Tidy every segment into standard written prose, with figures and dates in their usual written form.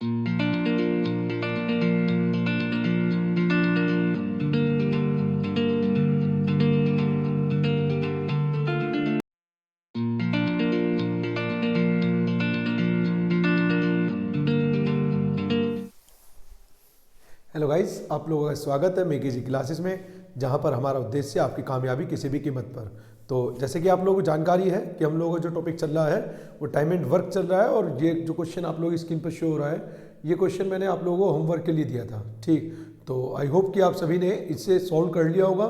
Hello guys, आप लोगों का स्वागत है मेकी जी क्लासेस में, जहां पर हमारा उद्देश्य आपकी कामयाबी किसी भी कीमत पर। तो जैसे कि आप लोगों को जानकारी है कि हम लोगों का जो टॉपिक चल रहा है वो टाइम एंड वर्क चल रहा है, और ये जो क्वेश्चन आप लोगों की स्क्रीन पर शो हो रहा है, ये क्वेश्चन मैंने आप लोगों को होमवर्क के लिए दिया था। ठीक, तो आई होप कि आप सभी ने इससे सॉल्व कर लिया होगा,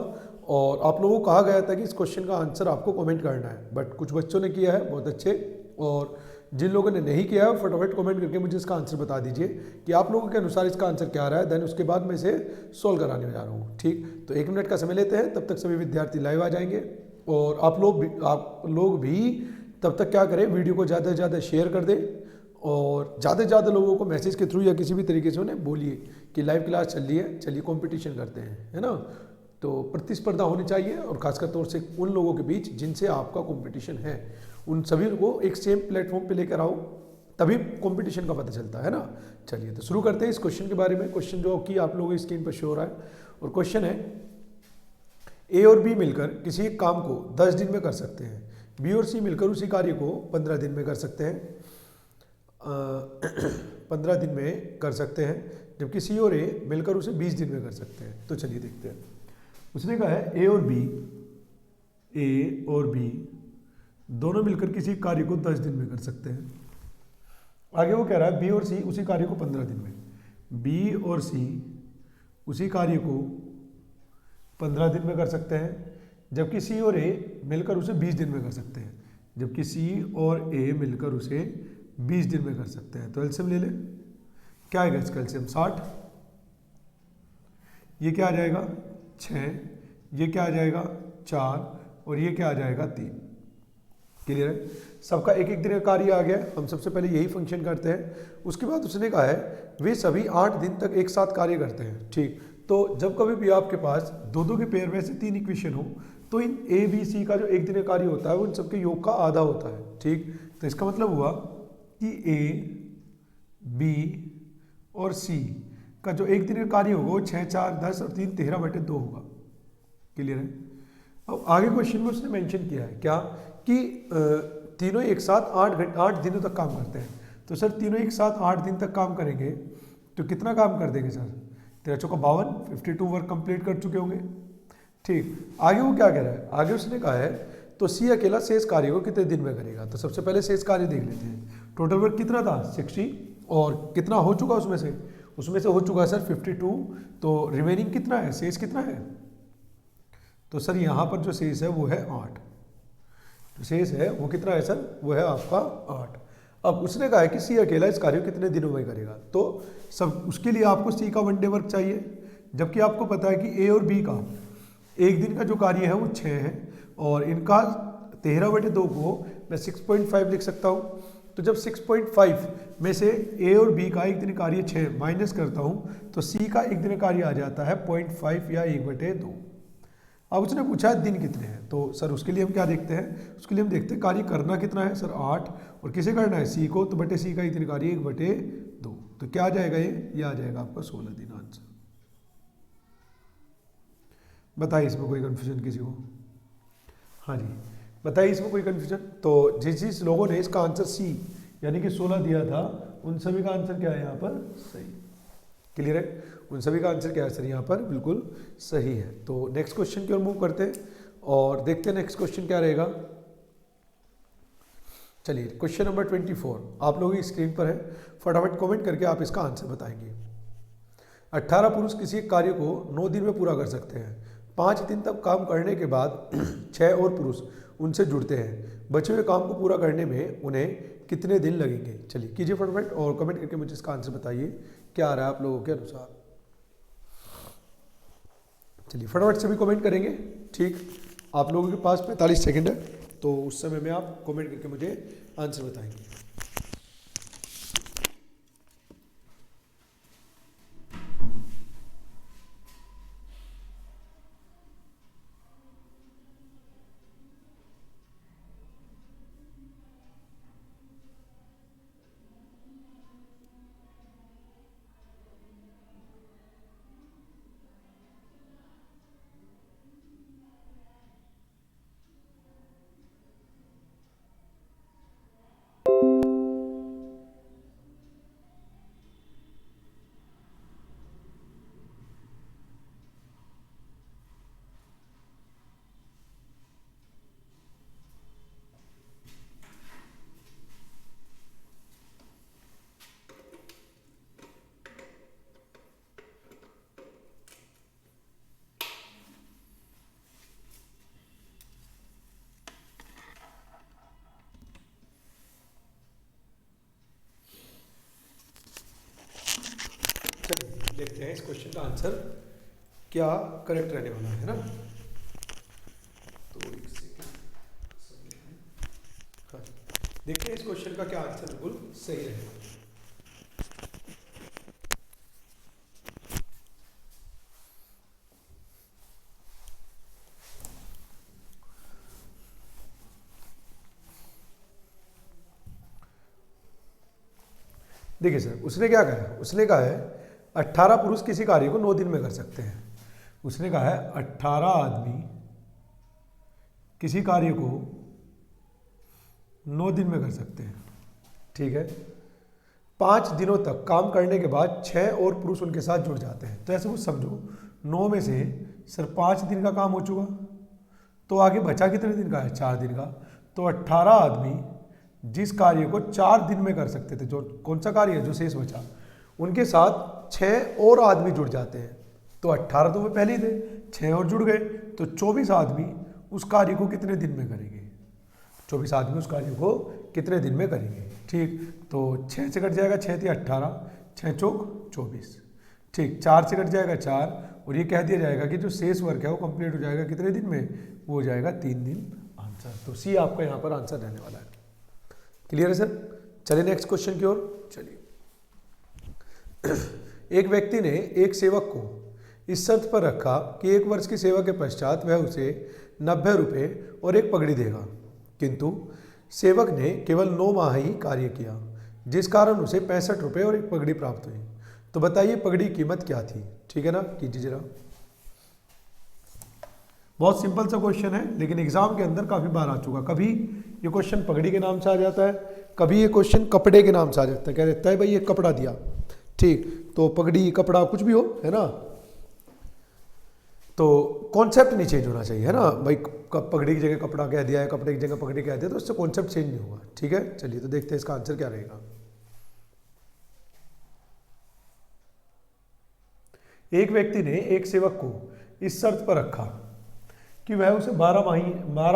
और आप लोगों को कहा गया था कि इस क्वेश्चन का आंसर आपको कमेंट करना है, बट कुछ बच्चों ने किया है, बहुत अच्छे। और जिन लोगों ने नहीं किया है फटाफट कमेंट करके मुझे इसका आंसर बता दीजिए कि आप लोगों के अनुसार इसका आंसर क्या आ रहा है। देन उसके बाद मैं इसे सॉल्व कराने जा रहा हूँ। ठीक, तो 1 मिनट का समय लेते हैं, तब तक सभी विद्यार्थी लाइव आ जाएंगे। और आप लोग भी तब तक क्या करें, वीडियो को ज़्यादा से ज़्यादा शेयर कर दें, और ज़्यादा से ज़्यादा लोगों को मैसेज के थ्रू या किसी भी तरीके से उन्हें बोलिए कि लाइव क्लास चल रही है, चलिए कंपटीशन करते हैं, है ना। तो प्रतिस्पर्धा होनी चाहिए, और खासकर तौर से उन लोगों के बीच जिनसे आपका कंपटीशन है, उन सभी को एक सेम प्लेटफॉर्म पे लेकर आओ, तभी कंपटीशन का पता चलता है ना। चलिए तो शुरू करते हैं इस क्वेश्चन के बारे में। क्वेश्चन जो कि आप लोगों की स्क्रीन पर शो हो रहा है, और क्वेश्चन है ए और बी मिलकर किसी एक काम को 10 दिन में कर सकते हैं, बी और सी मिलकर उसी कार्य को 15 दिन में कर सकते हैं, 15 दिन में कर सकते हैं, जबकि सी और ए मिलकर उसे 20 दिन में कर सकते हैं। तो चलिए देखते हैं। उसने कहा है ए और बी दोनों मिलकर किसी कार्य को 10 दिन में कर सकते हैं। आगे वो कह रहा है बी और सी उसी कार्य को 15 दिन में, बी और सी उसी कार्य को 15 दिन में कर सकते हैं, जबकि सी और ए मिलकर उसे 20 दिन में कर सकते हैं, जबकि सी और ए मिलकर उसे 20 दिन में कर सकते हैं। तो एलसीएम ले लें, क्या आएगा इसका एलसीएम 60, ये क्या आ जाएगा 6, ये क्या आ जाएगा 4, और ये क्या आ जाएगा 3। क्लियर है, सबका एक एक दिन का कार्य आ गया। हम सबसे पहले यही फंक्शन करते हैं। उसके बाद उसने कहा है वे सभी 8 दिन तक एक साथ कार्य करते हैं। ठीक, तो जब कभी भी आपके पास दो दो के पेयर में से 3 इक्वेशन हो, तो इन ए बी सी का जो एक दिन का कार्य होता है वो इन सबके योग का आधा होता है। ठीक, तो इसका मतलब हुआ कि ए बी और सी का जो एक दिन का कार्य होगा वो 6, 4, 10 और 3, 13/2 होगा। क्लियर है। अब आगे क्वेश्चन में उसने मेंशन किया है क्या कि तीनों एक साथ 8 दिनों तक काम करते हैं। तो सर तीनों एक साथ 8 दिन तक काम करेंगे तो कितना काम कर देंगे सर? 13 चौका 52, 52 वर्क कंप्लीट कर चुके होंगे। ठीक, आगे वो क्या कह रहा है, आगे उसने कहा है तो सी अकेला शेष कार्य को कितने दिन में करेगा। तो सबसे पहले शेष कार्य देख लेते हैं। टोटल वर्क कितना था 60, और कितना हो चुका उसमें से हो चुका है सर 52। तो रिमेनिंग कितना है, शेष कितना है? तो सर यहाँ पर जो शेष है वो है 8। जो शेष है वो कितना है सर? वो है आपका 8। अब उसने कहा है कि सी अकेला इस कार्य को कितने दिनों में करेगा। तो सब उसके लिए आपको सी का 1 डे वर्क चाहिए, जबकि आपको पता है कि ए और बी का एक दिन का जो कार्य है वो 6 है, और इनका 13/2 को मैं 6.5 लिख सकता हूँ। तो जब 6.5 में से ए और बी का एक दिन कार्य 6 माइनस करता हूँ, तो सी का एक दिन कार्य आ जाता है 0.5 या 1/2। अब उसने पूछा है दिन कितने हैं, तो सर उसके लिए हम क्या देखते हैं, उसके लिए हम देखते हैं कार्य करना कितना है सर 8, और किसे करना है सी को, तो बटे सी का एक दिन कार्य 1/2। तो क्या आ जाएगा ये आ जाएगा आपका 16 दिन आंसर। बताइए इसमें कोई कन्फ्यूजन किसी को? हाँ जी, बताइए इसमें कोई कन्फ्यूजन? तो जिस लोगों ने इसका आंसर सी यानी कि 16 दिया था, उन सभी का आंसर क्या है यहाँ पर? सही। क्लियर है, उन सभी का आंसर क्या है सर? यहाँ पर बिल्कुल सही है। तो नेक्स्ट क्वेश्चन की ओर मूव करते हैं और देखते हैं नेक्स्ट क्वेश्चन क्या रहेगा। चलिए क्वेश्चन नंबर 24 आप लोगों की स्क्रीन पर है, फटाफट कमेंट करके आप इसका आंसर बताएंगे। 18 पुरुष किसी एक कार्य को 9 दिन में पूरा कर सकते हैं। 5 दिन तक काम करने के बाद 6 और पुरुष उनसे जुड़ते हैं। बचे हुए काम को पूरा करने में उन्हें कितने दिन लगेंगे? चलिए कीजिए फटाफट और कमेंट करके मुझे इसका आंसर बताइए क्या आ रहा है आप लोगों के अनुसार। चलिए फटाफट से भी कमेंट करेंगे। ठीक, आप लोगों के पास 45 सेकंड है, तो उस समय में आप कमेंट करके मुझे आंसर बताएंगे। इस क्वेश्चन का आंसर क्या करेक्ट रहने वाला है ना। तो हाँ, देखते हैं इस क्वेश्चन का क्या आंसर बिल्कुल सही रहेगा। देखिए सर, उसने क्या कहा है, उसने कहा है 18 पुरुष किसी कार्य को 9 दिन में कर सकते हैं। उसने कहा है 18 आदमी किसी कार्य को 9 दिन में कर सकते हैं, ठीक है। 5 दिनों तक काम करने के बाद 6 और पुरुष उनके साथ जुड़ जाते हैं। तो ऐसे कुछ समझो, 9 में से सर 5 दिन का काम हो चुका, तो आगे बचा कितने दिन का है, 4 दिन का। तो 18 आदमी जिस कार्य को 4 दिन में कर सकते थे, जो कौन सा कार्य है जो शेष बचा, उनके साथ 6 और आदमी जुड़ जाते हैं। तो 18 तो वे पहले ही थे, 6 और जुड़ गए, तो 24 आदमी उस कार्य को कितने दिन में करेंगे, 24 आदमी उस कार्य को कितने दिन में करेंगे, ठीक। तो 6 से कट जाएगा 6 × 18, 6 चौक 24, ठीक। 4 से कट जाएगा 4, और ये कह दिया जाएगा कि जो शेष वर्क है वो कंप्लीट हो जाएगा कितने दिन में, वो हो जाएगा 3 दिन आंसर। तो सी आपका यहाँ पर आंसर रहने वाला है। क्लियर है सर। चलिए नेक्स्ट क्वेश्चन की ओर चलिए। एक व्यक्ति ने एक सेवक को इस शर्त पर रखा कि 1 वर्ष की सेवा के पश्चात वह उसे 90 रुपये और एक पगड़ी देगा, किंतु सेवक ने केवल 9 माह ही कार्य किया, जिस कारण उसे 65 रुपये और एक पगड़ी प्राप्त हुई। तो बताइए पगड़ी की कीमत क्या थी, ठीक है ना। कीजिए जरा, बहुत सिंपल सा क्वेश्चन है, लेकिन एग्जाम के अंदर काफी बार आ चुका। कभी ये क्वेश्चन पगड़ी के नाम से आ जाता है, कभी ये क्वेश्चन कपड़े के नाम से आ जाता है। क्या रहता है भाई, ये कपड़ा दिया, ठीक, तो पगड़ी कपड़ा कुछ भी हो, है ना, तो कॉन्सेप्ट नहीं चेंज होना चाहिए, है ना भाई। पगड़ी की जगह कपड़ा कह दिया है, कपड़े की जगह पगड़ी कह दिया, तो उससे कॉन्सेप्ट चेंज नहीं होगा, ठीक है। चलिए तो देखते हैं इसका आंसर क्या रहेगा। एक व्यक्ति ने एक सेवक को इस शर्त पर रखा कि वह उसे 12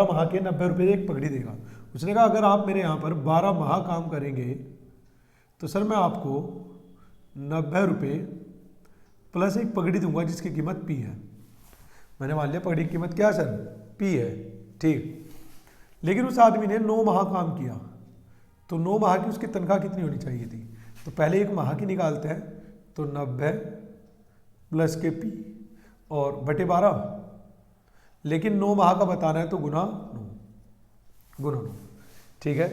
माह के 90 रुपये एक पगड़ी देगा। उसने कहा अगर आप मेरे यहाँ पर 12 माह काम करेंगे तो सर मैं आपको 90 रुपये प्लस एक पगड़ी दूंगा जिसकी कीमत P है। मैंने मान लिया पगड़ी की कीमत क्या है सर, P है, ठीक। लेकिन उस आदमी ने 9 माह काम किया, तो 9 माह की उसकी तनख्वाह कितनी होनी चाहिए थी। तो पहले 1 माह की निकालते हैं, तो 90 प्लस के P और बटे 12, लेकिन 9 माह का बताना है तो गुना 9, ठीक है।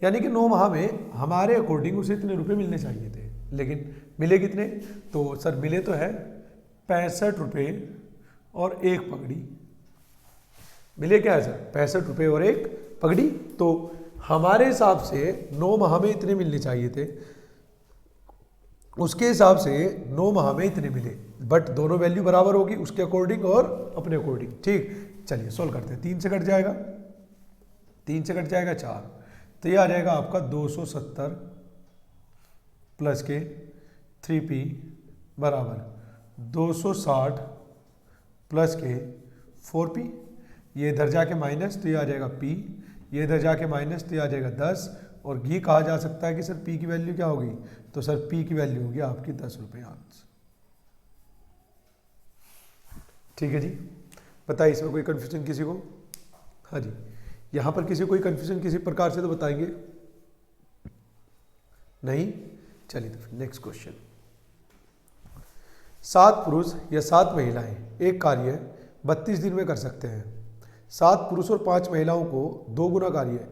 यानी कि 9 माह में हमारे अकॉर्डिंग उसे इतने रुपए मिलने चाहिए थे, लेकिन मिले कितने, तो सर मिले तो है 65 रुपये और एक पगड़ी। मिले क्या है सर, 65 रुपये और एक पगड़ी। तो हमारे हिसाब से 9 माह में इतने मिलने चाहिए थे, उसके हिसाब से 9 माह में इतने मिले, बट दोनों वैल्यू बराबर होगी उसके अकॉर्डिंग और अपने अकॉर्डिंग, ठीक। चलिए सोल्व करते हैं। 3 से कट जाएगा, 3 से कट जाएगा 4, तो ये आ जाएगा आपका 270 प्लस के 3P बराबर 260 प्लस के 4P। ये इधर जाके माइनस, तो ये आ जाएगा P, ये इधर जाके माइनस, तो ये आ जाएगा 10। और घी कहा जा सकता है कि सर P की वैल्यू क्या होगी, तो सर P की वैल्यू होगी आपकी 10 रुपये आंसर, ठीक है जी। बताइए इसमें कोई कन्फ्यूजन किसी को। हाँ जी, यहाँ पर किसी कोई कन्फ्यूजन किसी प्रकार से तो बताएंगे नहीं। चलिए तो फिर नेक्स्ट क्वेश्चन। 7 पुरुष या 7 महिलाएं एक कार्य 32 दिन में कर सकते हैं। 7 पुरुष और 5 महिलाओं को 2 गुना कार्य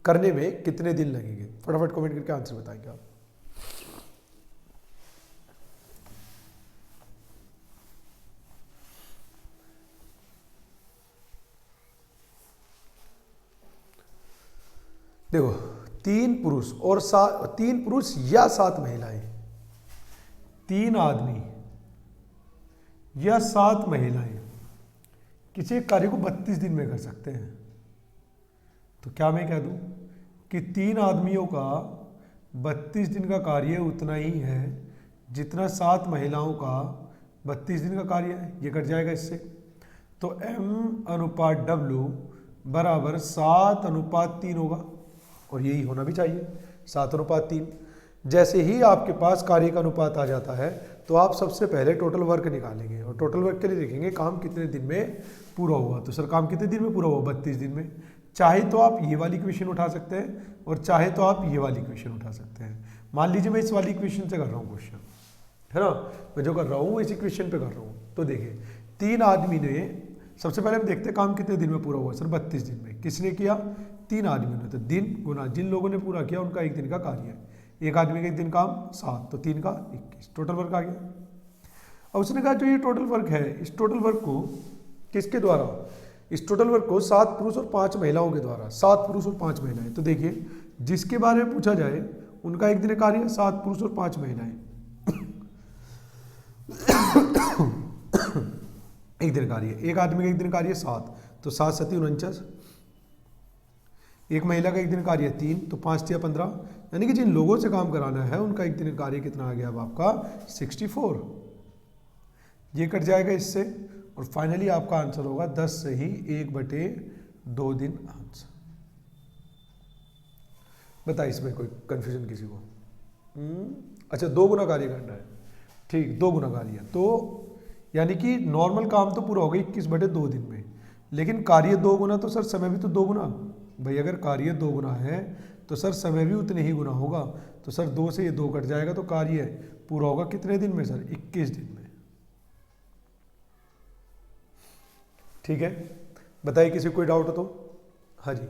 करने में कितने दिन लगेंगे। फटाफट कमेंट करके आंसर बताएंगे आप। देखो 3 पुरुष और 3 पुरुष या 7 महिलाएं, 3 आदमी या 7 महिलाएं किसी एक कार्य को 32 दिन में कर सकते हैं। तो क्या मैं कह दूं कि 3 आदमियों का 32 दिन का कार्य उतना ही है जितना 7 महिलाओं का 32 दिन का कार्य है। ये कट जाएगा इससे, तो M/W बराबर 7/3 होगा, और यही होना भी चाहिए 7/3। जैसे ही आपके पास कार्य का अनुपात आ जाता है तो आप सबसे पहले टोटल वर्क निकालेंगे और टोटल वर्क के लिए लिखेंगे काम कितने दिन में पूरा हुआ। तो सर काम कितने दिन में पूरा हुआ, 32 दिन में। चाहे तो आप ये वाली इक्वेशन उठा सकते हैं और चाहे तो आप ये वाली इक्वेशन उठा सकते हैं। मान लीजिए मैं इस वाली इक्वेशन से कर रहा हूँ क्वेश्चन, है ना, मैं जो कर रहा हूँ इस इक्वेशन पे कर रहा हूँ। तो देखिए 3 आदमी ने, सबसे पहले हम देखते हैं काम कितने दिन में पूरा हुआ। सर 32 दिन में। किसने किया, 3 आदमियों ने। तो दिन गुना जिन लोगों ने पूरा किया उनका एक दिन का कार्य है। एक आदमी का एक दिन काम 7, तो 3 का 21, टोटल वर्क आ गया। अब उसने कहा जो ये टोटल वर्क है, इस टोटल वर्क को किसके द्वारा, इस टोटल वर्क को 7 पुरुष और 5 महिलाओं के द्वारा, 7 पुरुष और 5 महिलाएं। तो देखिए जिसके बारे में पूछा जाए उनका एक दिन कार्य 7 पुरुष और 5 महिलाएं। एक दिन कार्य, एक आदमी का एक दिन कार्य 7, तो 7 7 49। एक महिला का एक दिन कार्य 3, तो 5 3 15। यानी कि जिन लोगों से काम कराना है उनका एक दिन कार्य कितना आ गया अब आपका 64। ये कट जाएगा इससे और फाइनली आपका आंसर होगा 10 से ही 1/2 दिन आंसर। बताइए इसमें कोई कंफ्यूजन किसी को? अच्छा 2 गुना कार्य करना है, ठीक, 2 गुना कार्य। तो यानी कि नॉर्मल काम तो पूरा हो गया 21/2 दिन में, लेकिन कार्य 2 गुना, तो सर समय भी तो 2 गुना। भाई अगर कार्य 2 गुना है तो सर समय भी उतने ही गुना होगा। तो सर 2 से ये 2 कट जाएगा, तो कार्य पूरा होगा कितने दिन में सर, 21 दिन में। ठीक है, बताइए किसी को कोई डाउट हो तो? हाँ जी,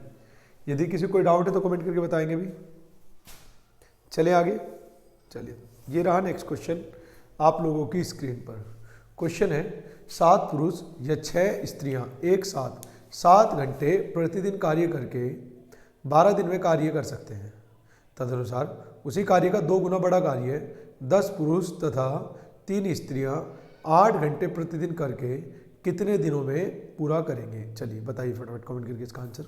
यदि किसी को कोई डाउट है तो कमेंट करके बताएंगे भी। चले आगे, चलिए ये रहा नेक्स्ट क्वेश्चन आप लोगों की स्क्रीन पर। क्वेश्चन है 7 पुरुष या 6 स्त्रियां एक साथ 7 घंटे प्रतिदिन कार्य करके 12 दिन में कार्य कर सकते हैं। तदनुसार उसी कार्य का 2 गुना बड़ा कार्य 10 पुरुष तथा 3 स्त्रियां 8 घंटे प्रतिदिन करके कितने दिनों में पूरा करेंगे। चलिए बताइए फटाफट कमेंट करके इसका आंसर।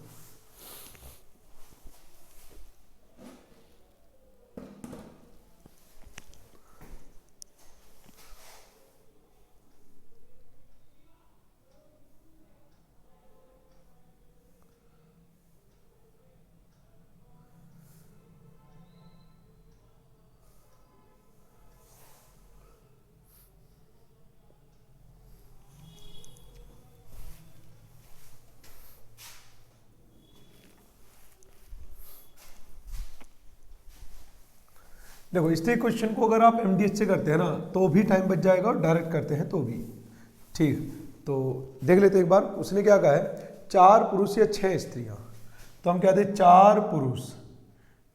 देखो इस क्वेश्चन को अगर आप एमडीएस से करते हैं ना तो भी टाइम बच जाएगा और डायरेक्ट करते हैं तो भी ठीक। तो देख लेते हैं एक बार, उसने क्या कहा है 4 पुरुष या 6 स्त्रियां। तो हम कहते हैं 4 पुरुष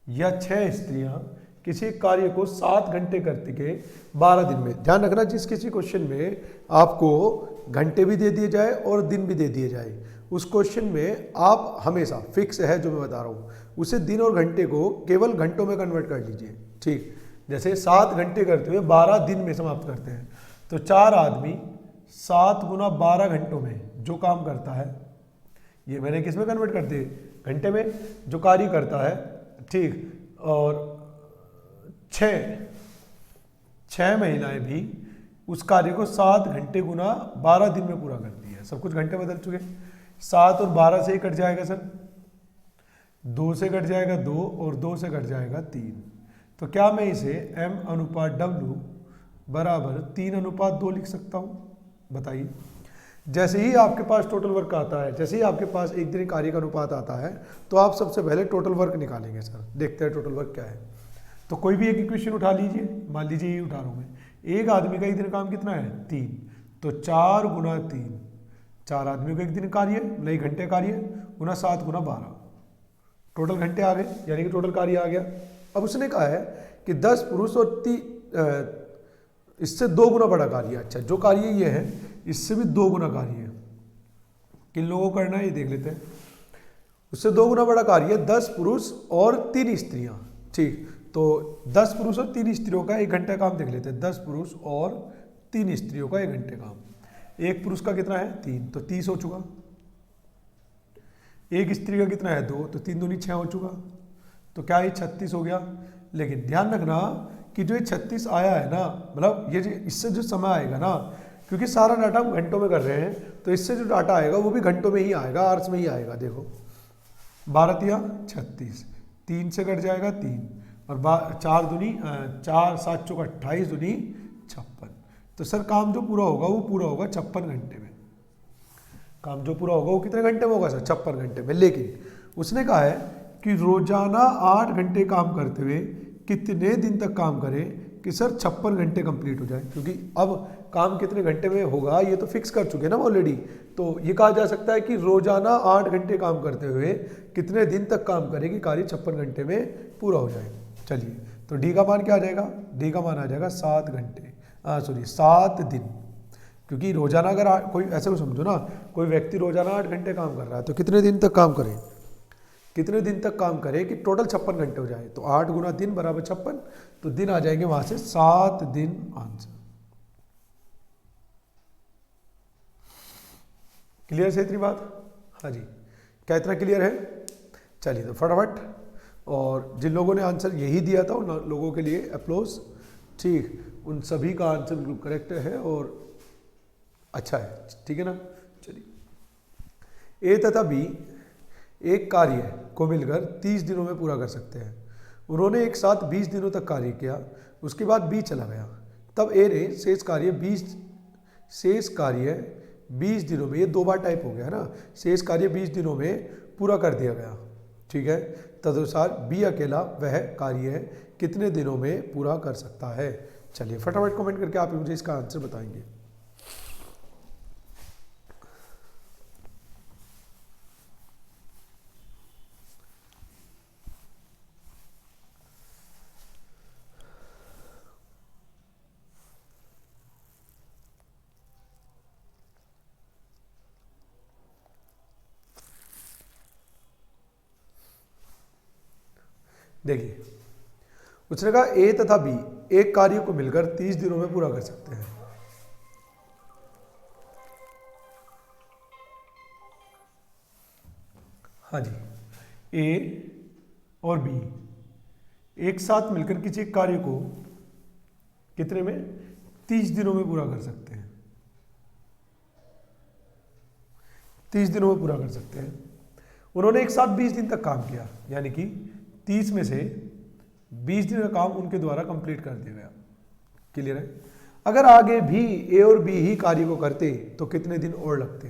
या 6 स्त्रियां किसी कार्य को 7 घंटे करते के 12 दिन में। ध्यान रखना जिस किसी क्वेश्चन में आपको घंटे भी दे दिए जाए और दिन भी दे दिए जाए, उस क्वेश्चन में आप हमेशा फिक्स है जो मैं बता रहा हूँ, उसे दिन और घंटे को केवल घंटों में कन्वर्ट कर लीजिए। ठीक, जैसे 7 घंटे करते हुए 12 दिन में समाप्त करते हैं, तो 4 आदमी 7 गुना 12 घंटों में जो काम करता है, ये मैंने किस में कन्वर्ट कर दिए, घंटे में जो कार्य करता है। ठीक, और 6 महिलाएं भी उस कार्य को 7 घंटे गुना 12 दिन में पूरा करती है। सब कुछ घंटे बदल चुके, 7 और 12 से ही कट जाएगा सर, 2 से कट जाएगा 2 और 2 से कट जाएगा 3। तो क्या मैं इसे m/w बराबर 3/2 लिख सकता हूँ? बताइए। जैसे ही आपके पास टोटल वर्क आता है, जैसे ही आपके पास एक दिन कार्य का अनुपात आता है, तो आप सबसे पहले टोटल वर्क निकालेंगे। सर देखते हैं टोटल वर्क क्या है। तो कोई भी एक इक्वेशन उठा लीजिए, मान लीजिए ये उठा रहा हूँ मैं। एक आदमी का एक दिन काम कितना है 3, तो 4 गुना 3, 4 आदमियों का एक दिन कार्य नहीं घंटे कार्य गुना 7 गुना 12, टोटल घंटे आ गए, यानी कि टोटल कार्य आ गया। अब उसने कहा है कि 10 पुरुष और इससे 2 गुना बड़ा कार्य। अच्छा, जो कार्य ये है इससे भी 2 गुना कार्य है, किन लोगों को करना है ये देख लेते हैं। उससे 2 गुना बड़ा कार्य 10 पुरुष और 3 स्त्रियां। ठीक, तो 10 पुरुष और 3 स्त्रियों का 1 घंटे काम देख लेते हैं। 10 पुरुष और 3 स्त्रियों का 1 घंटे काम। एक पुरुष का कितना है 3, तो 30 हो चुका। एक स्त्री का कितना है 2, तो 3 दूनी 6 हो चुका। तो क्या ये 36 हो गया। लेकिन ध्यान रखना कि जो ये 36 आया है ना, मतलब ये इससे जो समय आएगा ना, क्योंकि सारा डाटा हम घंटों में कर रहे हैं, तो इससे जो डाटा आएगा वो भी घंटों में ही आएगा, आवर्स में ही आएगा। देखो 12 या 36, 3 से कट जाएगा 3 और 4 दूनी 4 7 चौका 28 दूनी 56। तो सर काम जो पूरा होगा वो पूरा होगा 56 घंटे में। काम जो पूरा होगा वो कितने घंटे में होगा सर? 56 घंटे में। लेकिन उसने कहा है कि रोजाना 8 घंटे काम करते हुए कितने दिन तक काम करें कि सर 56 घंटे कंप्लीट हो जाए। क्योंकि अब काम कितने घंटे में होगा ये तो फिक्स कर चुके हैं ना ऑलरेडी। तो ये कहा जा सकता है कि रोजाना 8 घंटे काम करते हुए कितने दिन तक काम करें कि कार्य 56 घंटे में पूरा हो जाए। चलिए, तो डी का मान क्या आ जाएगा? डी का मान आ जाएगा 7 घंटे, 7 दिन। क्योंकि रोजाना अगर कोई ऐसे को समझो ना, कोई व्यक्ति रोजाना 8 घंटे काम कर रहा है तो कितने दिन तक काम करे? कितने दिन तक काम करे कि टोटल 56 घंटे हो जाए। तो 8 गुना दिन बराबर 56, तो दिन आ जाएंगे वहां से 7 दिन आंसर। क्लियर है इतनी बात? हाँ जी, क्या इतना क्लियर है? चलिए तो फटाफट, और जिन लोगों ने आंसर यही दिया था उन लोगों के लिए अप्लोज। ठीक, उन सभी का आंसर बिल्कुल करेक्ट है और अच्छा है, ठीक है ना। चलिए, ए तथा बी एक कार्य को मिलकर 30 दिनों में पूरा कर सकते हैं। उन्होंने एक साथ 20 दिनों तक कार्य किया, उसके बाद बी चला गया। तब ए ने शेष कार्य 20 दिनों में, ये 2 बार टाइप हो गया है ना, शेष कार्य 20 दिनों में पूरा कर दिया गया। ठीक है, तदनुसार बी अकेला वह कार्य कितने दिनों में पूरा कर सकता है। चलिए फटाफट कमेंट करके आप मुझे इसका आंसर बताएंगे। देखिए, उसने कहा ए तथा बी एक कार्य को मिलकर 30 दिनों में पूरा कर सकते हैं। हाँ जी, ए और बी एक साथ मिलकर किसी कार्य को कितने में? 30 दिनों में पूरा कर सकते हैं। 30 दिनों में पूरा कर सकते हैं। उन्होंने एक साथ 20 दिन तक काम किया, यानी कि 30 में से 20 दिन का काम उनके द्वारा कंप्लीट कर दिया गया। क्लियर है? अगर आगे भी ए और बी ही कार्य को करते तो कितने दिन और लगते?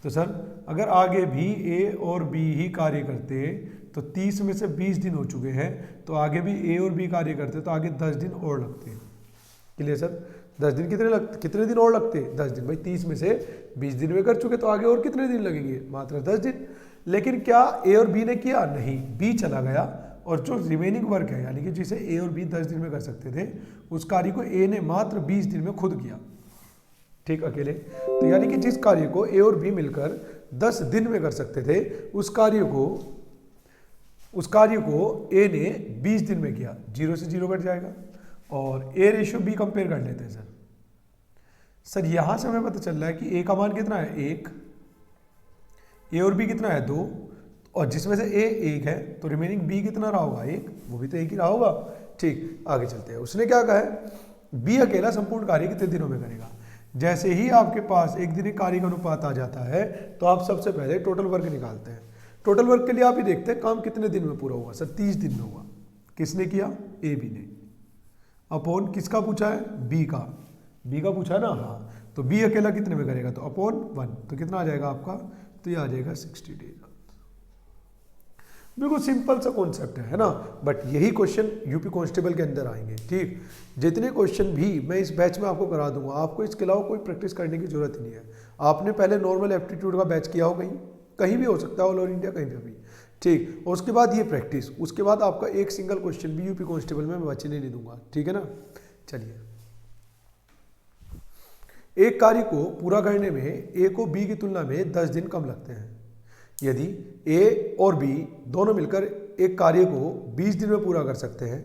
तो सर अगर आगे भी ए और बी ही कार्य करते तो 30 में से 20 दिन हो चुके हैं, तो आगे भी ए और बी कार्य करते तो आगे 10 दिन और लगते। Clear sir? 10 दिन कितने दिन और लगते? 10 दिन। भाई 30 में से 20 दिन में कर चुके तो आगे और कितने दिन लगेंगे? मात्र 10 दिन। लेकिन क्या ए और बी ने किया? नहीं, बी चला गया और जो रिमेनिंग वर्क है, यानी कि जिसे ए और बी 10 दिन में कर सकते थे, उस कार्य को ए ने मात्र 20 दिन में खुद किया। ठीक, अकेले। तो यानी कि जिस कार्य को ए और बी मिलकर 10 दिन में कर सकते थे, उस कार्य को ए ने 20 दिन में किया। 0 से 0 कट जाएगा और ए रेशियो बी कंपेयर कर लेते हैं सर यहां से हमें पता चल रहा है कि ए का मान कितना है? 1, ए और बी कितना है? 2, और जिसमें से ए 1 है तो रिमेनिंग बी कितना रहा होगा? 1, वो भी तो 1 ही रहा होगा। ठीक, आगे चलते हैं। उसने क्या कहा है? बी अकेला संपूर्ण कार्य कितने दिनों में करेगा। जैसे ही आपके पास एक दिन कार्य का अनुपात आ जाता है तो आप सबसे पहले टोटल वर्क निकालते हैं। टोटल वर्क के लिए आप ही देखते हैं काम कितने दिन में पूरा हुआ। सर 30 दिन में हुआ। किसने किया? ए बी ने। अपॉन किसका पूछा है? बी का। बी का पूछा है ना, हाँ। तो बी अकेला कितने में करेगा? तो अपॉन 1, तो कितना आ जाएगा आपका? तो ये आ जाएगा 60 डेज। बिल्कुल सिंपल सा कॉन्सेप्ट है ना, बट यही क्वेश्चन यूपी कांस्टेबल के अंदर आएंगे। ठीक, जितने क्वेश्चन भी मैं इस बैच में आपको करा दूंगा, आपको इसके अलावा कोई प्रैक्टिस करने की जरूरत ही नहीं है। आपने पहले नॉर्मल एप्टीट्यूड का बैच किया हो, कहीं भी हो सकता है, ऑल ओवर इंडिया कहीं पे भी। ठीक, और उसके बाद ये प्रैक्टिस, उसके बाद आपका एक सिंगल क्वेश्चन भी यूपी कांस्टेबल में मैं बचने नहीं दूंगा। ठीक है ना। चलिए, एक कार्य को पूरा करने में ए को बी की तुलना में 10 दिन कम लगते हैं। यदि ए और बी दोनों मिलकर एक कार्य को 20 दिन में पूरा कर सकते हैं,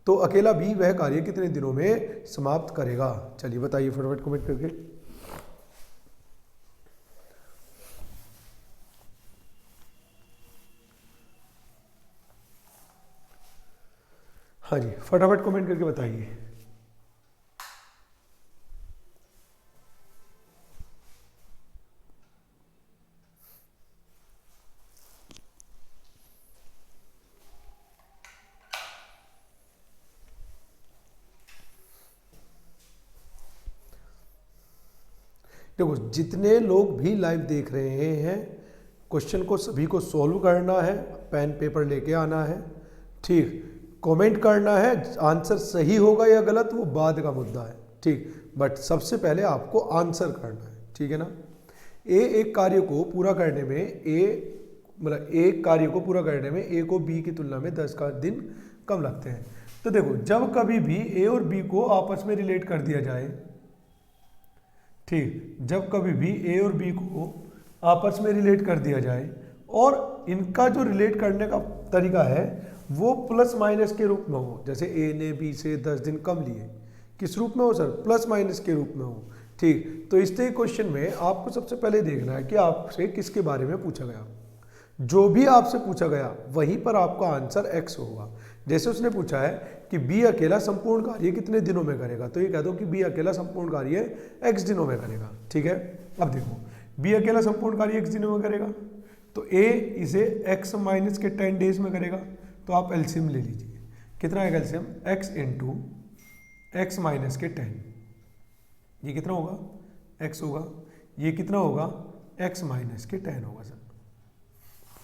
तो अकेला बी वह कार्य कितने दिनों में समाप्त करेगा। चलिए बताइए फटाफट कमेंट करके। हाँ जी, फटाफट कमेंट करके बताइए। देखो जितने लोग भी लाइव देख रहे हैं, क्वेश्चन को सभी को सॉल्व करना है, पेन पेपर लेके आना है, ठीक, कमेंट करना है, आंसर सही होगा या गलत वो बाद का मुद्दा है, ठीक, बट सबसे पहले आपको आंसर करना है, ठीक है ना। एक कार्य को पूरा करने में एक कार्य को पूरा करने में ए को बी की तुलना में 10 दिन कम लगते हैं। तो देखो जब कभी भी ए और बी को आपस में रिलेट कर दिया जाए, ठीक, जब कभी भी ए और बी को आपस में रिलेट कर दिया जाए और इनका जो रिलेट करने का तरीका है वो प्लस माइनस के रूप में हो, जैसे ए ने बी से 10 दिन कम लिए, किस रूप में हो सर, प्लस माइनस के रूप में हो, ठीक। तो इस क्वेश्चन में आपको सबसे पहले देखना है कि आपसे किसके बारे में पूछा गया। जो भी आपसे पूछा गया वहीं पर आपका आंसर एक्स होगा। जैसे उसने पूछा है कि बी अकेला संपूर्ण कार्य कितने दिनों में करेगा, तो ये कह दो कि बी अकेला संपूर्ण कार्य एक्स दिनों में करेगा, ठीक है। अब देखो बी अकेला संपूर्ण कार्य एक्स दिनों में करेगा, तो ए इसे एक्स माइनस के 10 डेज में करेगा, तो आप एलसीएम ले लीजिए, कितना है LCM, x into x minus के 10, ये कितना होगा एक्स होगा, ये कितना होगा एक्स माइनस के 10 होगा सर,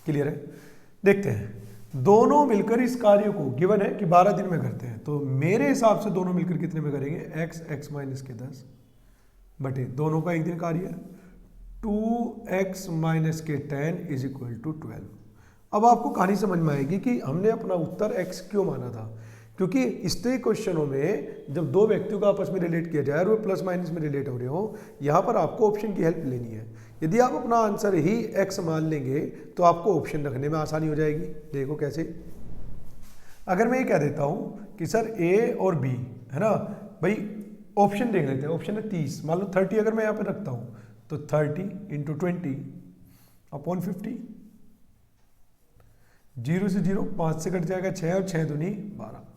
क्लियर है। देखते हैं दोनों मिलकर इस कार्य को गिवन है कि 12 दिन में करते हैं, तो मेरे हिसाब से दोनों मिलकर कितने में करेंगे, एक्स माइनस के 10 बटे दोनों का एक दिन कार्य है 2x माइनस के 10 इज इक्वल टू 12। अब आपको कहानी समझ में आएगी कि हमने अपना उत्तर x क्यों माना था, क्योंकि इस क्वेश्चनों में जब दो व्यक्तियों को आपस में रिलेट किया जाए और वो प्लस माइनस में रिलेट हो रहे हो, यहाँ पर आपको ऑप्शन की हेल्प लेनी है। यदि आप अपना आंसर ही x मान लेंगे तो आपको ऑप्शन रखने में आसानी हो जाएगी। देखो कैसे, अगर मैं ये कह देता हूँ कि सर a और b है ना, भाई ऑप्शन देख लेते हैं, ऑप्शन है 30, मान लो 30 अगर मैं यहाँ पे रखता हूँ तो 30 इंटू 20 अपॉन 50, 0 से 0 5 से कट जाएगा 6 और 6 दूनी 12।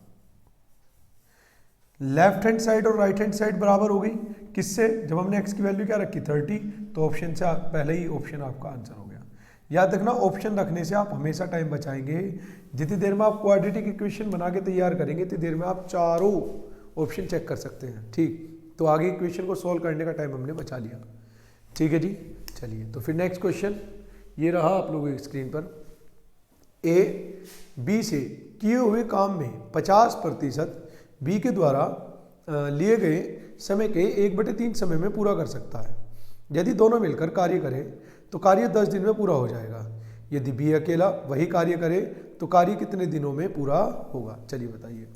लेफ्ट हैंड साइड और राइट हैंड साइड बराबर हो गई किससे, जब हमने x की वैल्यू क्या रखी 30, तो ऑप्शन से पहले ही ऑप्शन आपका आंसर हो गया। याद रखना ऑप्शन रखने से आप हमेशा टाइम बचाएंगे। जितनी देर में आप क्वाड्रेटिक इक्वेशन बना के तैयार करेंगे उतनी देर में आप चारों ऑप्शन चेक कर सकते हैं, ठीक। तो आगे इक्वेशन को सॉल्व करने का टाइम हमने बचा लिया, ठीक है जी। चलिए तो फिर नेक्स्ट क्वेश्चन ये रहा आप लोगों की स्क्रीन पर, ए बी से किए हुए काम में 50% बी के द्वारा लिए गए समय के 1/3 समय में पूरा कर सकता है। यदि दोनों मिलकर कार्य करें तो कार्य 10 दिन में पूरा हो जाएगा। यदि बी अकेला वही कार्य करे तो कार्य कितने दिनों में पूरा होगा, चलिए बताइए।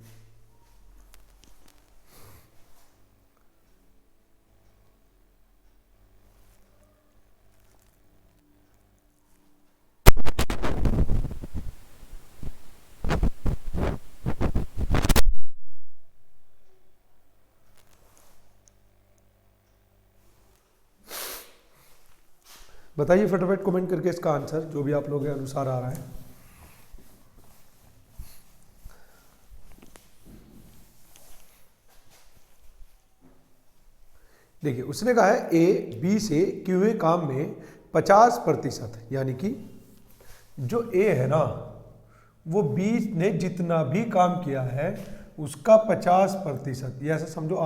बताइए फटाफट कमेंट करके इसका आंसर जो भी आप लोगों के अनुसार आ रहा है। देखिए उसने कहा है ए बी से किए हुए काम में 50%, यानी कि जो ए है ना वो बी ने जितना भी काम किया है उसका 50%, या ऐसा समझो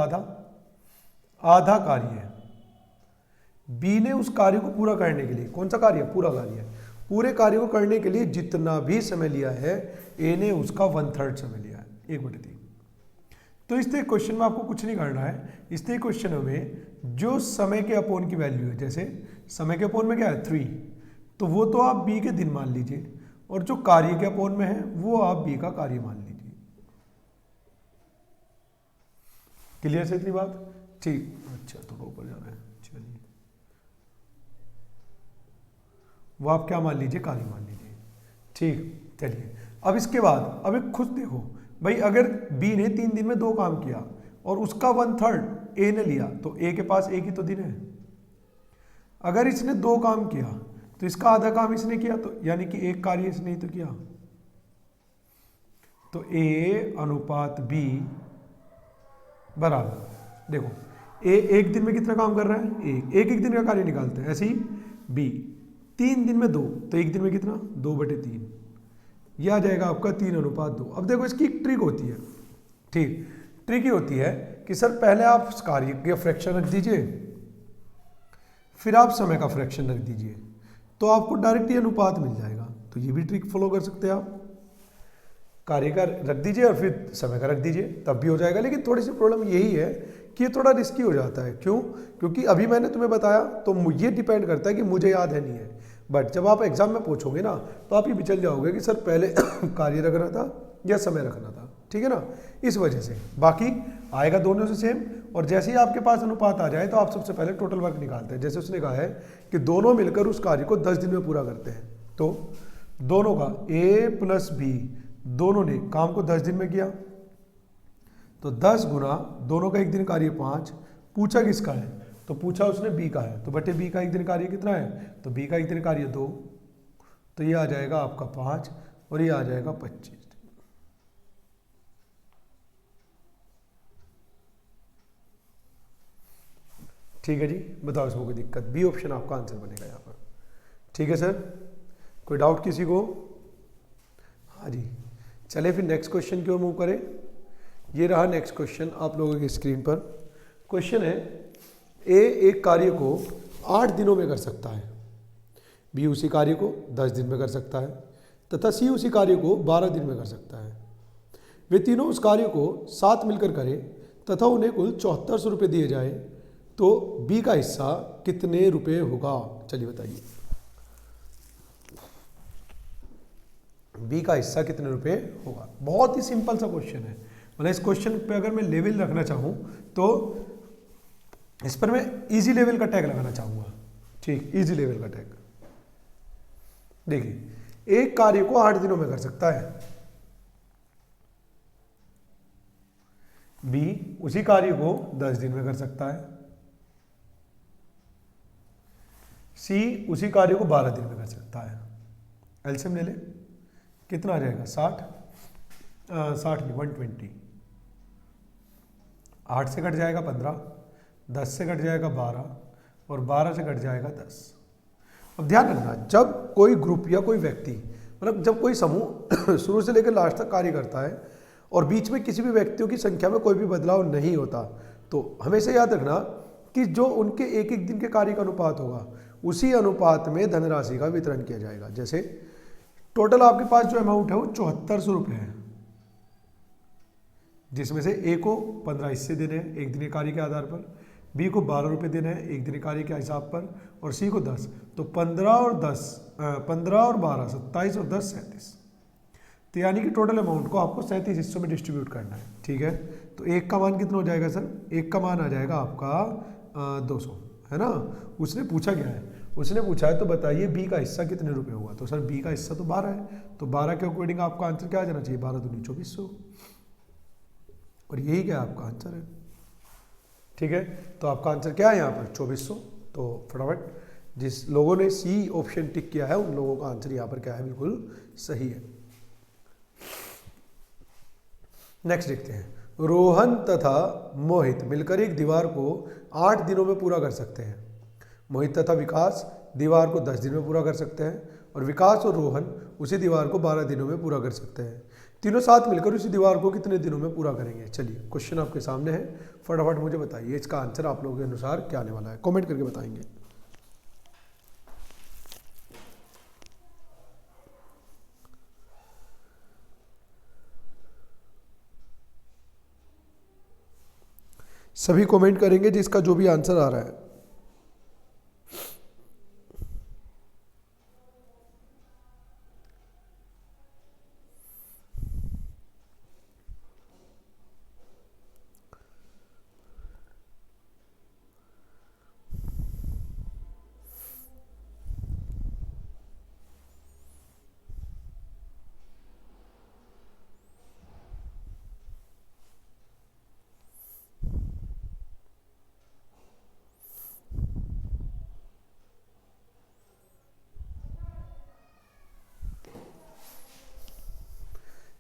आधा कार्य है। बी ने उस कार्य को पूरा करने के लिए, कौन सा कार्य, पूरा कार्य, पूरे कार्य को करने के लिए जितना भी समय लिया है ए ने उसका 1/3 समय लिया है, 1/3। तो इस क्वेश्चन में आपको कुछ नहीं करना है। इस क्वेश्चन में जो समय के अपोन की वैल्यू है, जैसे समय के अपोन में क्या है 3, तो वो तो आप बी के दिन मान लीजिए, और जो कार्य के अपोन में है वो आप बी का कार्य मान लीजिए। क्लियर से इतनी बात, ठीक। अच्छा थोड़ा ऊपर जाना है, चलिए वो आप क्या मान लीजिए, कार्य मान लीजिए, ठीक। चलिए अब इसके बाद अब एक खुद देखो भाई, अगर बी ने 3 दिन में 2 काम किया और उसका 1/3 ए ने लिया, तो ए के पास एक ही तो दिन है। अगर इसने 2 काम किया तो इसका आधा काम इसने किया, तो यानी कि एक कार्य इसने ही तो किया, तो ए अनुपात बी बराबर, देखो ए एक दिन में कितना काम कर रहा है, एक दिन का कार्य निकालते हैं, ऐसे ही बी 3 दिन में 2, तो एक दिन में कितना 2/3, यह आ जाएगा आपका 3:2। अब देखो इसकी एक ट्रिक होती है, ठीक। ट्रिक ये होती है कि सर पहले आप कार्य के फ्रैक्शन रख दीजिए, फिर आप समय का फ्रैक्शन रख दीजिए, तो आपको डायरेक्ट ये अनुपात मिल जाएगा। तो ये भी ट्रिक फॉलो कर सकते हैं आप, कार्य का रख दीजिए और फिर समय का रख दीजिए, तब भी हो जाएगा। लेकिन थोड़ी सी प्रॉब्लम यही है कि ये थोड़ा रिस्की हो जाता है। क्यों? क्योंकि अभी मैंने तुम्हें बताया तो ये डिपेंड करता है कि मुझे याद है नहीं है, बट जब आप एग्जाम में पूछोगे ना तो आप ये विचल जाओगे कि सर पहले कार्य रखना था या समय रखना था, ठीक है ना, इस वजह से। बाकी आएगा दोनों से सेम, और जैसे ही आपके पास अनुपात आ जाए तो आप सबसे पहले टोटल वर्क निकालते हैं। जैसे उसने कहा है कि दोनों मिलकर उस कार्य को 10 दिन में पूरा करते हैं, तो दोनों का A प्लस B, दोनों ने काम को 10 दिन में किया, तो 10 गुना दोनों का एक दिन कार्य 5। पूछा किसका है? तो पूछा उसने B का है, तो बटे B का एक दिन कार्य कितना है? तो B का एक दिन कार्य 2, तो ये आ जाएगा आपका 5 और ये आ जाएगा 25। ठीक है जी, बताओ इसमें कोई दिक्कत? बी ऑप्शन आपका आंसर बनेगा यहाँ पर। ठीक है सर, कोई डाउट किसी को? हाँ जी, चले फिर नेक्स्ट क्वेश्चन की ओर मूव करें। ये रहा नेक्स्ट क्वेश्चन आप लोगों की स्क्रीन पर। क्वेश्चन है, ए एक कार्य को 8 दिनों में कर सकता है, बी उसी कार्य को 10 दिन में कर सकता है, तथा सी उसी कार्य को 12 दिन में कर सकता है। वे तीनों उस कार्य को साथ मिलकर करें तथा उन्हें कुल 7400 रुपये दिए जाए, तो बी का हिस्सा कितने रुपए होगा? चलिए बताइए, बी का हिस्सा कितने रुपए होगा? बहुत ही सिंपल सा क्वेश्चन है। मतलब इस क्वेश्चन पे अगर मैं लेवल रखना चाहूं तो इस पर मैं इजी लेवल का टैग लगाना चाहूंगा। ठीक, इजी लेवल का टैग। देखिए, एक कार्य को 8 दिनों में कर सकता है, बी उसी कार्य को 10 दिन में कर सकता है, सी उसी कार्य को 12 दिन में कर सकता है। एलसीएम ले ले, कितना आ जाएगा? 60 नहीं 120। 8 से कट जाएगा 15, 10 से कट जाएगा 12 और 12 से कट जाएगा 10। अब ध्यान रखना, जब कोई ग्रुप या कोई व्यक्ति, मतलब जब कोई समूह शुरू से लेकर लास्ट तक कार्य करता है और बीच में किसी भी व्यक्तियों की संख्या में कोई भी बदलाव नहीं होता, तो हमेशा याद रखना कि जो उनके एक एक दिन के कार्य का अनुपात होगा उसी अनुपात में धनराशि का वितरण किया जाएगा। जैसे टोटल आपके पास जो अमाउंट है वो 7400 रुपये है, जिसमें से ए को 15 हिस्से देने हैं एक दिन कार्य के आधार पर, बी को 12 रुपये देने हैं एक दिन कार्य के हिसाब पर, और सी को 10। तो 15 और 12 27 और 10 37। तो यानी कि टोटल अमाउंट को आपको 37 हिस्सों में डिस्ट्रीब्यूट करना है। ठीक है, तो एक का मान कितना हो जाएगा सर? एक का मान आ जाएगा आपका 200, है ना। उसने पूछा क्या है? उसने पूछा है तो बताइए बी का हिस्सा कितने रुपए होगा। तो सर बी का हिस्सा तो 12 है, तो 12 के अकॉर्डिंग आपका आंसर क्या आ जाना चाहिए? 12 दूनी 2400, और यही क्या आपका आंसर है। ठीक है, तो आपका आंसर क्या है यहाँ पर? 2400। तो फटाफट जिस लोगों ने सी ऑप्शन टिक किया है उन लोगों का आंसर यहाँ पर क्या है? बिल्कुल सही है। नेक्स्ट देखते हैं, रोहन तथा मोहित मिलकर एक दीवार को 8 दिनों में पूरा कर सकते हैं। मोहित तथा विकास दीवार को 10 दिन में पूरा कर सकते हैं, और विकास और रोहन उसी दीवार को 12 दिनों में पूरा कर सकते हैं। तीनों साथ मिलकर उसी दीवार को कितने दिनों में पूरा करेंगे? चलिए, क्वेश्चन आपके सामने है, फटाफट मुझे बताइए इसका आंसर आप लोगों के अनुसार क्या आने वाला है, कमेंट करके बताएंगे। सभी कमेंट करेंगे जिसका जो भी आंसर आ रहा है।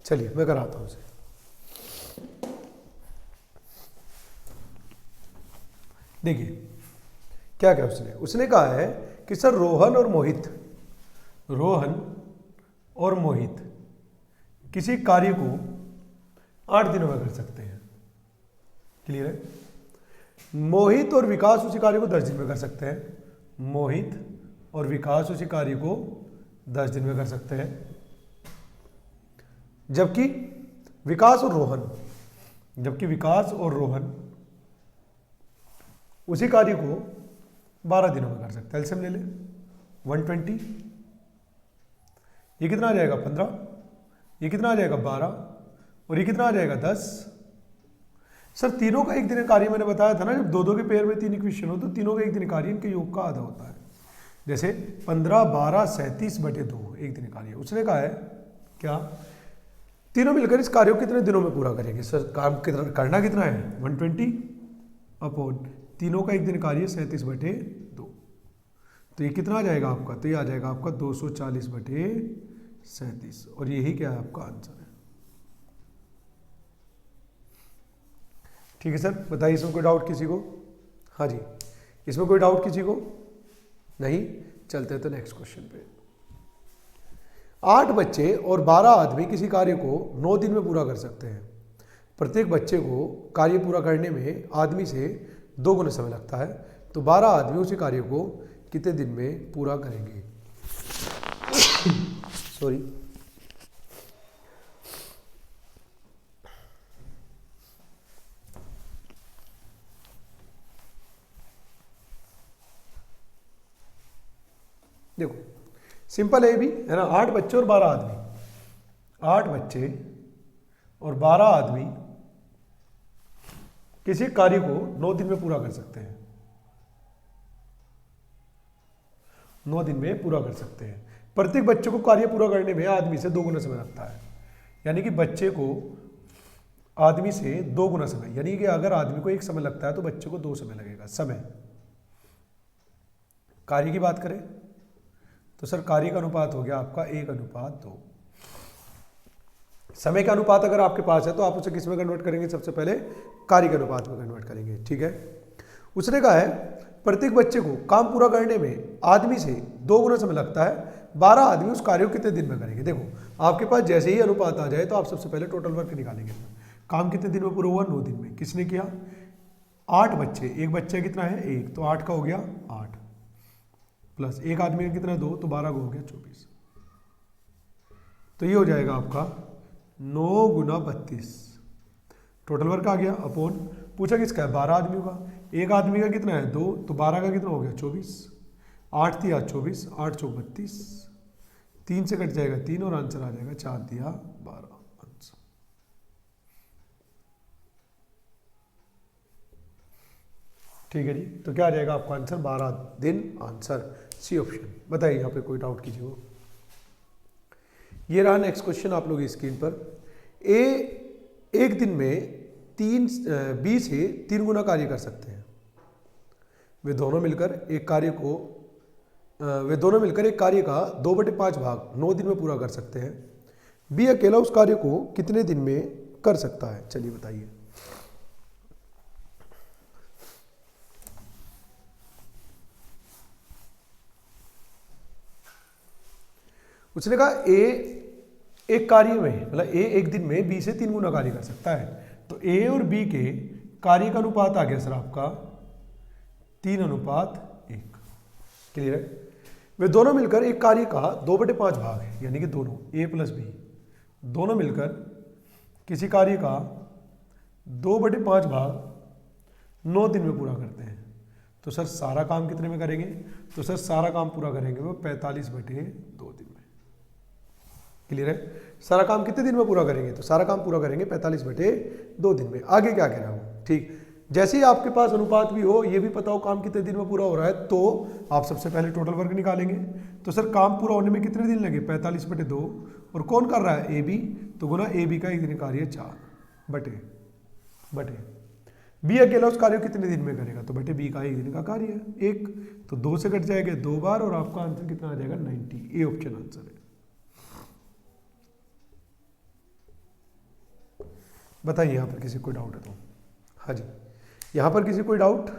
चलिए मैं कराता हूं उसे। देखिए क्या क्या उसने कहा है कि सर रोहन और मोहित किसी कार्य को 8 दिनों में कर सकते हैं। क्लियर है? मोहित और विकास उसी कार्य को 10 दिन में कर सकते हैं। मोहित और विकास उसी कार्य को 10 दिन में कर सकते हैं, जबकि विकास और रोहन उसी कार्य को 12 दिनों में कर सकते हैं। एलसीएम ले ले 120, ये कितना आ जाएगा 15, ये कितना आ जाएगा 12 और ये कितना आ जाएगा 10। सर तीनों का एक दिन का कार्य मैंने बताया था ना, जब दो दो के पेयर में 3 इक्वेशन हो तो तीनों का एक दिन कार्य इनके योग का आधा होता है। जैसे 15, 12, 37/2 एक दिन कार्य। उसने कहा है क्या तीनों मिलकर इस कार्य को कितने दिनों में पूरा करेंगे। सर काम करना कितना है 120 अपॉन तीनों का एक दिन कार्य 37/2, तो ये कितना आ जाएगा आपका, तो ये आ जाएगा आपका 240/37 और यही क्या है आपका आंसर है। ठीक है सर, बताइए इसमें कोई डाउट किसी को। हाँ जी, इसमें कोई डाउट किसी को नहीं। चलते हैं तो नेक्स्ट क्वेश्चन पे। 8 बच्चे और 12 आदमी किसी कार्य को 9 दिन में पूरा कर सकते हैं। प्रत्येक बच्चे को कार्य पूरा करने में आदमी से 2 गुना समय लगता है, तो 12 आदमी उसी कार्य को कितने दिन में पूरा करेंगे। सॉरी, देखो सिंपल है भी है ना। 8 बच्चे और 12 आदमी, 8 बच्चे और 12 आदमी किसी कार्य को 9 दिन में पूरा कर सकते हैं, 9 दिन में पूरा कर सकते हैं। प्रत्येक बच्चे को कार्य पूरा करने में आदमी से 2 गुना समय लगता है, यानी कि बच्चे को आदमी से 2 गुना समय, यानी कि अगर आदमी को 1 समय लगता है तो बच्चे को 2 समय लगेगा। समय कार्य की बात करें तो सर कार्य का अनुपात हो गया आपका 1:2। समय का अनुपात अगर आपके पास है तो आप उसे किस में कन्वर्ट करेंगे, सबसे पहले कार्य के अनुपात में कन्वर्ट करेंगे। ठीक है, उसने कहा है प्रत्येक बच्चे को काम पूरा करने में आदमी से 2 गुना समय लगता है, 12 आदमी उस कार्य को कितने दिन में करेंगे। देखो आपके पास जैसे ही अनुपात आ जाए तो आप सबसे पहले टोटल वर्क निकालेंगे। काम कितने दिन में पूरा हुआ, 9 दिन में। किसने किया, 8 बच्चे, एक बच्चा कितना है 1, तो 8 का हो गया 8 प्लस एक आदमी का कितना 2, तो 12 का हो गया 24, तो ये हो जाएगा आपका 9 गुना 32 टोटल वर्क आ गया। अपॉन पूछा किसका है, 12 आदमियों का। एक आदमी का कितना है 2, तो 12 का कितना हो गया 24, 8 दिया 24, 8 चौक 32, 3 से कट जाएगा 3 और आंसर आ जाएगा 4 दिया 12 आंसर। ठीक है जी, तो क्या आ जाएगा आपका आंसर 12 दिन, आंसर सी ऑप्शन। बताइए यहाँ पे कोई डाउट कीजिए। ये रहा नेक्स्ट क्वेश्चन आप लोग स्क्रीन पर। ए एक दिन में 3 से 3 गुना कार्य कर सकते हैं। वे दोनों मिलकर एक कार्य का 2/5 भाग 9 दिन में पूरा कर सकते हैं। बी अकेला उस कार्य को कितने दिन में कर सकता है। चलिए बताइए। उसने कहा ए एक कार्य में, मतलब ए एक दिन में बी से 3 गुना कार्य कर सकता है, तो ए और बी के कार्य का अनुपात आ गया सर आपका 3:1। क्लियर है। वे दोनों मिलकर एक कार्य का 2/5 भाग है, यानी कि दोनों ए प्लस बी दोनों मिलकर किसी कार्य का 2/5 भाग 9 दिन में पूरा करते हैं। तो सर सारा काम कितने में करेंगे, तो सर सारा काम पूरा करेंगे वो 45/2 दिन में। क्लियर है। सारा काम कितने दिन में पूरा करेंगे, तो सारा काम पूरा करेंगे 45/2 दिन में। आगे क्या कह रहा हूँ, ठीक। जैसे ही आपके पास अनुपात भी हो, ये भी पता हो काम कितने दिन में पूरा हो रहा है, तो आप सबसे पहले टोटल वर्क निकालेंगे। तो सर काम पूरा होने में कितने दिन लगे 45/2, और कौन कर रहा है ए बी, तो गुना ए बी का एक दिन कार्य 4 बटे बी अकेला उस कार्य कितने दिन में करेगा, तो बटे बी का एक दिन का कार्य है 1, तो 2 से कट जाएगा 2 बार और आपका आंसर कितना आ जाएगा 90। ए ऑप्शन आंसर है। बताइए यहाँ पर किसी को डाउट है तो। हाँ जी, यहाँ पर किसी कोई डाउट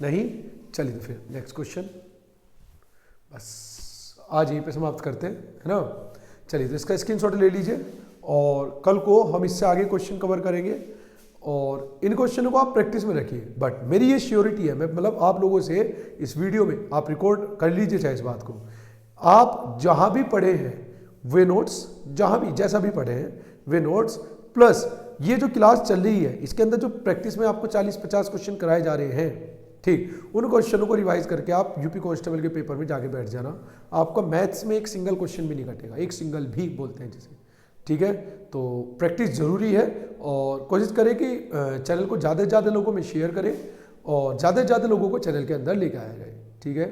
नहीं। चलिए तो फिर नेक्स्ट क्वेश्चन, बस आज यहीं पे समाप्त करते हैं, है ना। चलिए तो इसका स्क्रीनशॉट ले लीजिए और कल को हम इससे आगे क्वेश्चन कवर करेंगे और इन क्वेश्चनों को आप प्रैक्टिस में रखिए। बट मेरी ये श्योरिटी है, मैं मतलब आप लोगों से इस वीडियो में आप रिकॉर्ड कर लीजिए चाहे इस बात को, आप जहां भी पढ़े हैं वे नोट्स, जहां भी जैसा भी पढ़े हैं वे नोट्स, प्लस ये जो क्लास चल रही है इसके अंदर जो प्रैक्टिस में आपको 40-50 क्वेश्चन कराए जा रहे हैं, ठीक, उन क्वेश्चनों को रिवाइज करके आप यूपी कांस्टेबल के पेपर में जाके बैठ जाना। आपका मैथ्स में एक सिंगल क्वेश्चन भी नहीं कटेगा, एक सिंगल भी बोलते हैं जिसे, ठीक है। तो प्रैक्टिस जरूरी है और कोशिश करें कि चैनल को ज़्यादा से ज़्यादा लोगों में शेयर करें और ज़्यादा से ज़्यादा लोगों को चैनल के अंदर लेके आया जाए, ठीक है।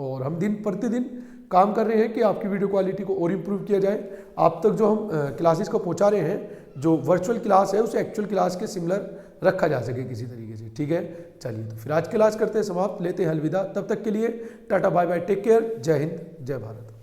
और हम दिन प्रतिदिन काम कर रहे हैं कि आपकी वीडियो क्वालिटी को और इम्प्रूव किया जाए। आप तक जो हम क्लासेस को पहुंचा रहे हैं, जो वर्चुअल क्लास है उसे एक्चुअल क्लास के सिमिलर रखा जा सके किसी तरीके से, ठीक है। चलिए तो फिर आज क्लास करते हैं समाप्त, लेते हैं अलविदा, तब तक के लिए tata bye bye, take care, जय हिंद जय भारत।